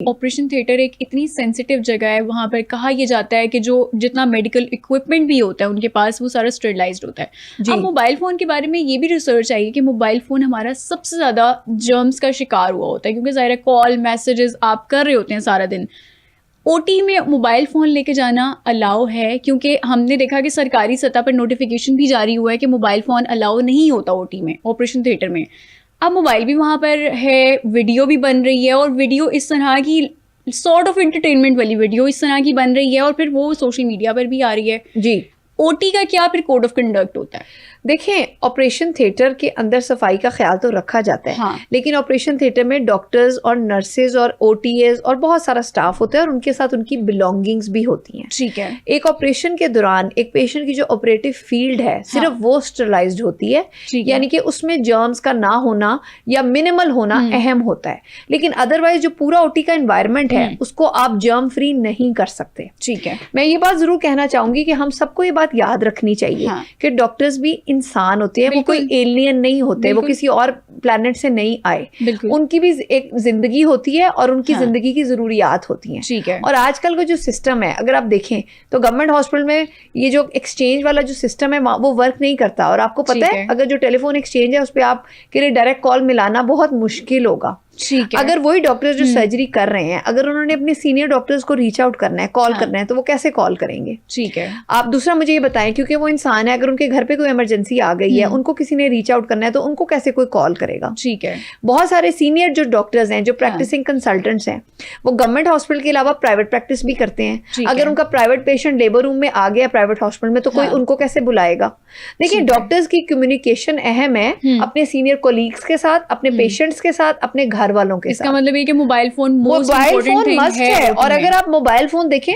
Operation theatre एक इतनी sensitive जगह है, वहाँ पर कहा यह जाता है कि जो जितना मेडिकल इक्विपमेंट भी होता है उनके पास वो सारा स्टेरिलाइज्ड होता है। अब मोबाइल फ़ोन के बारे में ये भी रिसर्च आई कि मोबाइल फ़ोन हमारा सबसे ज़्यादा जर्म्स का शिकार हुआ होता है, क्योंकि ज़ाहिर है कॉल मैसेजेस आप कर रहे होते हैं सारा दिन। ओटी में मोबाइल फ़ोन लेके जाना अलाउ है, क्योंकि हमने देखा कि सरकारी सतह पर नोटिफिकेशन भी जारी हुआ है कि मोबाइल फ़ोन अलाउ नहीं होता ओटी में, ऑपरेशन थिएटर में। अब मोबाइल भी वहाँ पर है, वीडियो भी बन रही है, और वीडियो इस तरह की सॉर्ट ऑफ एंटरटेनमेंट वाली वीडियो इस तरह की बन रही है, और फिर वो सोशल मीडिया पर भी आ रही है। जी, ओटी का क्या फिर कोड ऑफ कंडक्ट होता है? देखें, ऑपरेशन थिएटर के अंदर सफाई का ख्याल तो रखा जाता है, हाँ। लेकिन ऑपरेशन थिएटर में डॉक्टर्स और नर्सेज और ओटीएस और बहुत सारा स्टाफ होता है, और उनके साथ उनकी बिलोंगिंग्स भी होती हैं। ठीक है। एक ऑपरेशन के दौरान एक पेशेंट की जो ऑपरेटिव फील्ड है सिर्फ वो स्टरलाइज्ड होती है, यानी कि उसमें जर्म्स का ना होना या मिनिमल होना अहम होता है, लेकिन अदरवाइज जो पूरा ओटी का एनवायरनमेंट है उसको आप जर्म फ्री नहीं कर सकते। ठीक है। मैं ये बात जरूर कहना चाहूंगी कि हम सबको ये बात याद रखनी चाहिए कि डॉक्टर्स भी इंसान होते हैं, वो कोई एलियन नहीं होते, वो किसी और प्लैनेट से नहीं आए, उनकी भी एक जिंदगी होती है और उनकी जिंदगी की जरूरियात होती हैं। ठीक है। और आजकल का जो सिस्टम है, अगर आप देखें तो गवर्नमेंट हॉस्पिटल में ये जो एक्सचेंज वाला जो सिस्टम है वो वर्क नहीं करता, और आपको पता है अगर जो टेलीफोन एक्सचेंज है उस पर आपके लिए डायरेक्ट कॉल मिलाना बहुत मुश्किल होगा। अगर वही डॉक्टर्स जो सर्जरी कर रहे हैं, अगर उन्होंने अपने सीनियर डॉक्टर्स को रीच आउट करना है, कॉल करना है, तो वो कैसे कॉल करेंगे? ठीक है। आप दूसरा मुझे ये बताएं, क्योंकि वो इंसान है, अगर उनके घर पे कोई इमरजेंसी आ गई है, उनको किसी ने रीच आउट करना है, तो उनको कैसे कोई कॉल करेगा? ठीक है। बहुत सारे सीनियर जो डॉक्टर्स हैं, जो प्रैक्टिसिंग कंसल्टेंट्स हैं, वो गवर्नमेंट हॉस्पिटल के अलावा प्राइवेट प्रैक्टिस भी करते हैं। अगर उनका प्राइवेट पेशेंट लेबर रूम में आ गया प्राइवेट हॉस्पिटल में, तो कोई उनको कैसे बुलाएगा? देखिए, डॉक्टर्स की कम्युनिकेशन अहम है अपने सीनियर कोलीग्स के साथ, अपने पेशेंट्स के साथ, अपने घर वालों के साथ। कि मोबाइल फोन मस्ट है। और अगर आप मोबाइल फोन देखें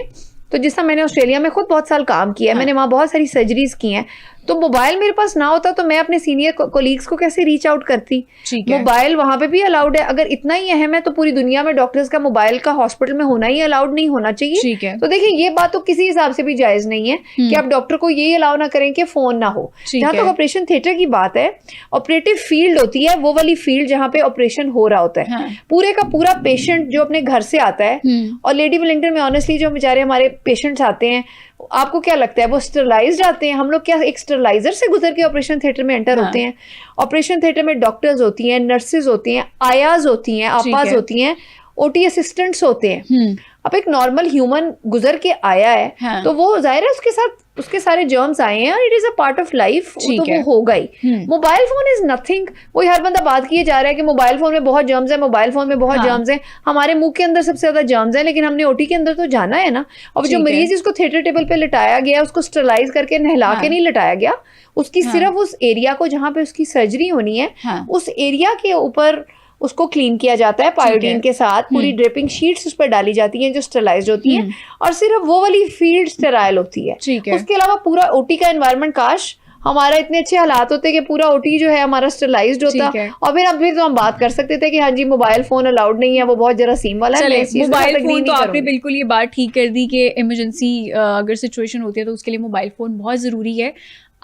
तो जिसका मैंने ऑस्ट्रेलिया में खुद बहुत साल काम किया है, मैंने वहाँ बहुत सारी सर्जरीज की हैं, तो मोबाइल मेरे पास ना होता तो मैं अपने सीनियर कोलीग्स को कैसे रीच आउट करती? मोबाइल वहां पे भी अलाउड है। अगर इतना ही अहम है तो पूरी दुनिया में डॉक्टर्स का मोबाइल का हॉस्पिटल में होना ही अलाउड नहीं होना चाहिए। तो देखिए, ये बात तो किसी हिसाब से भी जायज नहीं है कि आप डॉक्टर को ये अलाउ ना करें कि फोन ना हो। जहां तक ऑपरेशन थिएटर की बात है, ऑपरेटिव फील्ड होती है वो वाली फील्ड जहाँ पे ऑपरेशन हो रहा होता है। पूरे का पूरा पेशेंट जो अपने घर से आता है, और लेडी विलिंगटन में ऑनेस्टली जो बेचारे हमारे पेशेंट्स आते हैं, आपको क्या लगता है वो स्टरलाइज्ड आते हैं? हम लोग क्या एक स्टरलाइजर से गुजर के ऑपरेशन थिएटर में एंटर होते हैं? ऑपरेशन थिएटर में डॉक्टर्स होती हैं, नर्सेज होती हैं, आयाज होती हैं, आपाज होती हैं, ओटी असिस्टेंट्स होते हैं। अब एक नॉर्मल ह्यूमन गुजर के आया है, तो वो जाहिर है उसके साथ उसके सारे जर्म्स आए हैं, और it is a part of life, तो वो होगा ही। Mobile phone is nothing. वो हर बंदा बात किए जा रहा है कि मोबाइल फोन में बहुत जर्म्स है, मोबाइल फोन में बहुत जर्म्स है। हमारे मुंह के अंदर सबसे ज्यादा जर्म्स है, लेकिन हमने ओटी के अंदर तो जाना है ना। और जो मरीज जिसको थिएटर टेबल पे लिटाया गया, उसको स्टरलाइज करके नहला के नहीं लिटाया गया, उसकी सिर्फ उस एरिया को जहाँ पे उसकी सर्जरी होनी है, उस एरिया के ऊपर उसको क्लीन किया जाता है पायोडीन के साथ। पूरी ड्रिपिंग शीट्स उस पर डाली जाती हैं जो स्टरलाइज होती हैं, और सिर्फ वो वाली फील्ड स्टेराइल होती है। उसके अलावा पूरा ओटी का एनवायरनमेंट, काश हमारा इतने अच्छे हालात होते कि पूरा ओटी जो है हमारा स्टरलाइज्ड होता, और फिर तो हम बात कर सकते थे कि हाँ जी मोबाइल फोन अलाउड नहीं है, वो बहुत जरासीम वाला है। मोबाइल फोन तो आपने बिल्कुल ये बात ठीक कर दी कि इमरजेंसी अगर सिचुएशन होती है तो उसके लिए मोबाइल फोन बहुत ज़रूरी है।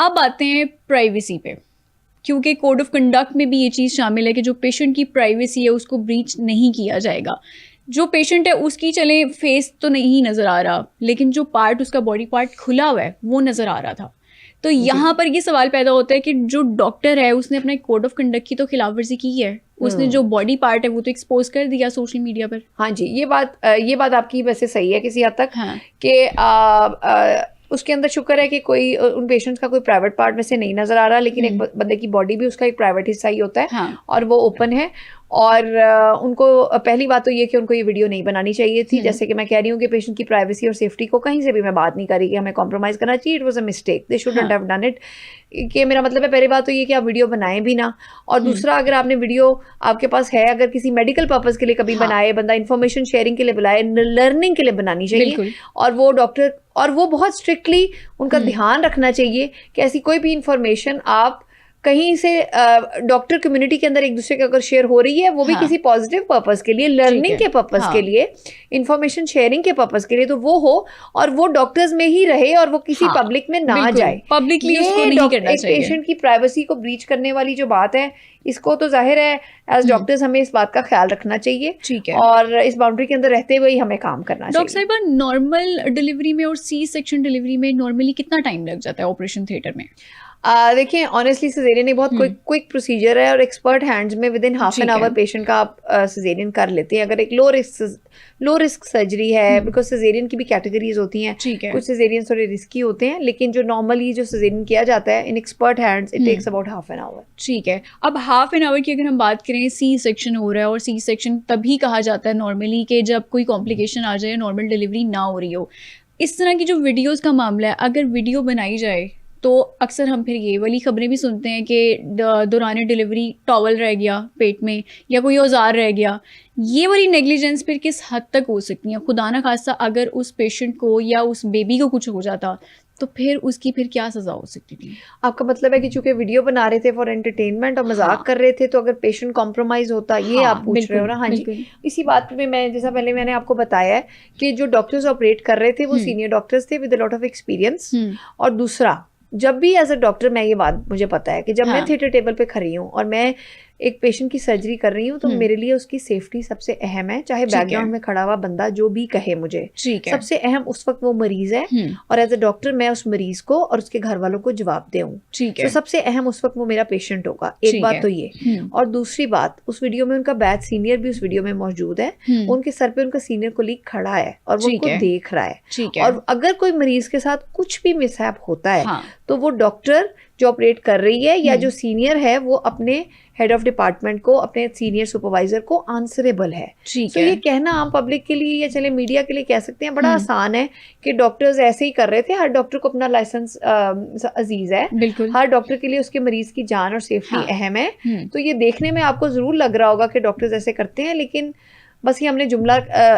अब आते हैं प्राइवेसी पे, क्योंकि कोड ऑफ कंडक्ट में भी ये चीज़ शामिल है कि जो पेशेंट की प्राइवेसी है उसको ब्रीच नहीं किया जाएगा। जो पेशेंट है उसकी चले फेस तो नहीं नज़र आ रहा, लेकिन जो पार्ट उसका बॉडी पार्ट खुला हुआ है वो नज़र आ रहा था। तो यहाँ पर ये सवाल पैदा होता है कि जो डॉक्टर है उसने अपने कोड ऑफ कंडक्ट की तो खिलाफ वर्जी की है, उसने जो बॉडी पार्ट है वो तो एक्सपोज कर दिया सोशल मीडिया पर। हाँ जी, ये बात आपकी वैसे सही है किसी हद तक, कि उसके अंदर शुक्र है कि कोई उन पेशेंट्स का कोई प्राइवेट पार्ट में से नहीं नजर आ रहा, लेकिन एक बंदे की बॉडी भी उसका एक प्राइवेट हिस्सा ही होता है, और वो ओपन है। और उनको पहली बात तो ये कि उनको ये वीडियो नहीं बनानी चाहिए थी। जैसे कि मैं कह रही हूँ कि पेशेंट की प्राइवेसी और सेफ्टी को कहीं से भी मैं बात नहीं कर रही कि हमें कॉम्प्रोमाइज करना चाहिए। It was a mistake, they shouldn't have done it. कि मेरा मतलब है, पहली बात तो ये कि आप वीडियो बनाएं भी ना, और दूसरा अगर आपने वीडियो आपके पास है, अगर किसी मेडिकल पर्पज के लिए कभी बनाए, बंदा इन्फॉर्मेशन शेयरिंग के लिए बुलाए, लर्निंग के लिए बनानी चाहिए। और वो डॉक्टर, और वो बहुत स्ट्रिक्टली उनका ध्यान रखना चाहिए कि ऐसी कोई भी इंफॉर्मेशन आप कहीं से डॉक्टर कम्युनिटी के अंदर एक दूसरे के अगर शेयर हो रही है, वो भी हाँ, किसी पॉजिटिव पर्पस के लिए, लर्निंग के पर्पस हाँ, के लिए, इंफॉर्मेशन शेयरिंग के पर्पस के लिए, तो वो हो और वो डॉक्टर्स में ही रहे और वो किसी हाँ, पब्लिक में ना जाए। पब्लिकली उसको नहीं करना एक चाहिए। पेशेंट की प्राइवेसी को ब्रीच करने वाली जो बात है, इसको तो जाहिर है एज डॉक्टर्स हमें इस बात का ख्याल रखना चाहिए, ठीक है, और इस बाउंड्री के अंदर रहते हुए ही हमें काम करना चाहिए। डॉक्टर साहिबा, नॉर्मल डिलीवरी में और सी सेक्शन डिलीवरी में नॉर्मली कितना टाइम लग जाता है ऑपरेशन थिएटर में? देखिए ऑनेस्टली सिजेरियन एक बहुत क्विक प्रोसीजर है और एक्सपर्ट हैंड्स में with in half an our patient का आप सिजेरियन कर लेते हैं। अगर एक लो रिस्क सर्जरी है, बिकॉज सिजेरियन की भी कैटेगरीज होती हैं, कुछ सिजेरियन थोड़े रिस्की होते हैं, लेकिन जो नॉर्मली जो सिजेरियन किया जाता है in expert hands it takes about half an hour. ठीक है, अब हाफ एन आवर की अगर हम बात करें, सी सेक्शन हो रहा है, और सी सेक्शन तभी कहा जाता है नॉर्मली कि जब कोई कॉम्प्लिकेशन आ जाए, नॉर्मल डिलीवरी ना हो रही हो। इस तरह की जो वीडियोज़ का मामला है, अगर वीडियो बनाई जाए तो अक्सर हम फिर ये वाली खबरें भी सुनते हैं कि दौरान डिलीवरी टॉवल रह गया पेट में या कोई औजार रह गया। ये वाली नेग्लिजेंस फिर किस हद तक हो सकती है? खुदा ना खास्ता अगर उस पेशेंट को या उस बेबी को कुछ हो जाता तो फिर उसकी फिर क्या सज़ा हो सकती थी? आपका मतलब है कि चूंकि वीडियो बना रहे थे फॉर एंटरटेनमेंट और मजाक कर रहे थे, तो अगर पेशेंट कॉम्प्रोमाइज होता, ये आप पूछ रहे हो ना? हाँ जी, इसी बात पे मैं जैसा पहले मैंने आपको बताया है कि जो डॉक्टर्स ऑपरेट कर रहे थे वो सीनियर डॉक्टर्स थे with a lot of experience. और दूसरा, जब भी एज अ डॉक्टर, मैं ये बात मुझे पता है कि जब मैं थिएटर टेबल पे खड़ी हूँ और मैं एक पेशेंट की सर्जरी कर रही हूँ, तो मेरे लिए उसकी सेफ्टी सबसे अहम है, चाहे बैकग्राउंड में खड़ा हुआ बंदा जो भी कहे मुझे। सबसे अहम उस वक्त वो मरीज है और एज अ डॉक्टर मैं उस मरीज को और उसके घर वालों को जवाब दूं। तो सबसे अहम उस वक्त वो मेरा पेशेंट होगा। एक बात तो ये, और दूसरी बात, उस वीडियो में उनका बैच सीनियर भी उस वीडियो में मौजूद है, उनके सर पे उनका सीनियर कोलीग खड़ा है और वो उनको देख रहा है। और अगर कोई मरीज के साथ कुछ भी मिसहैप होता है तो वो डॉक्टर जो ऑपरेट कर रही है या जो सीनियर है वो अपने हेड ऑफ डिपार्टमेंट को, अपने सीनियर सुपरवाइजर को आंसरेबल है। तो ये कहना आम पब्लिक के लिए या चले मीडिया के लिए कह सकते हैं बड़ा आसान है कि डॉक्टर्स ऐसे ही कर रहे थे। हर डॉक्टर को अपना लाइसेंस अजीज है, हर डॉक्टर के लिए उसके मरीज की जान और सेफ्टी अहम है। तो ये देखने में आपको जरूर लग रहा होगा कि डॉक्टर्स ऐसे करते हैं, लेकिन बस ये हमने जुमला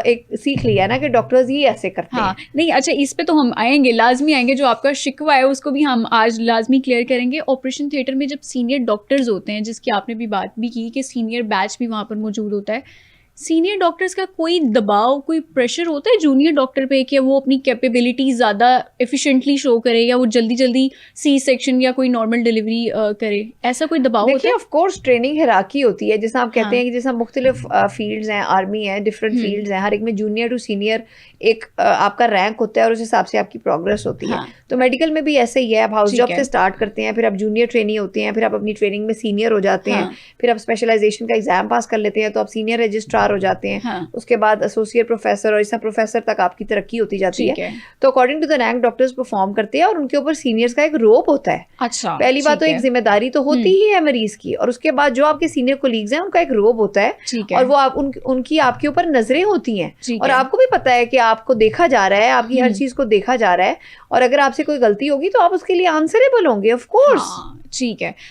एक सीख लिया ना कि डॉक्टर्स ही ऐसे करते हैं। नहीं, अच्छा, इस पे तो हम आएंगे, लाजमी आएंगे। जो आपका शिकवा है उसको भी हम आज लाजमी क्लियर करेंगे। ऑपरेशन थिएटर में जब सीनियर डॉक्टर्स होते हैं, जिसकी आपने भी बात भी की कि सीनियर बैच भी वहाँ पर मौजूद होता है, सीनियर डॉक्टर्स का कोई दबाव, कोई प्रेशर होता है जूनियर डॉक्टर पे कि वो अपनी कैपेबिलिटी ज़्यादा एफिशिएंटली शो करे या वो जल्दी जल्दी सी सेक्शन या कोई नॉर्मल डिलीवरी करे? ऐसा कोई दबाव होता है? ऑफ कोर्स ट्रेनिंग हिराकी होती है, जैसा आप कहते हैं कि जैसा मुख्तलिफ फील्ड्स हैं, आर्मी है, डिफरेंट फील्ड्स हैं, हर एक में जूनियर टू सीनियर एक आपका रैंक होता है और उस हिसाब से आपकी प्रोग्रेस होती है। तो मेडिकल में भी ऐसे ही है। आप हाउस जॉब से स्टार्ट करते हैं, फिर आप जूनियर ट्रेनी होते हैं, फिर आप अपनी ट्रेनिंग में सीनियर हो जाते हैं, फिर आप स्पेशलाइजेशन का एग्जाम पास कर लेते हैं तो आप सीनियर रजिस्ट्रार हो जाते हैं। उसके बाद एसोसिएट प्रोफेसर और इस प्रोफेसर तक आपकी तरक्की होती जाती है। तो according to the rank doctors perform करते हैं और उनके ऊपर सीनियर्स का एक रोप होता है। अच्छा, पहली बात तो एक जिम्मेदारी तो होती ही है मरीज की, और उसके बाद जो आपके सीनियर कोलीग्स हैं उनका एक रोप होता है और वो आप उनकी आपके ऊपर नजरें होती हैं और आपको भी पता है कि आपको देखा जा रहा है, आपकी हर चीज को देखा जा रहा है, और अगर आपसे कोई गलती होगी तो आप उसके लिए आंसरेबल होंगे, ऑफ कोर्स। ठीक है।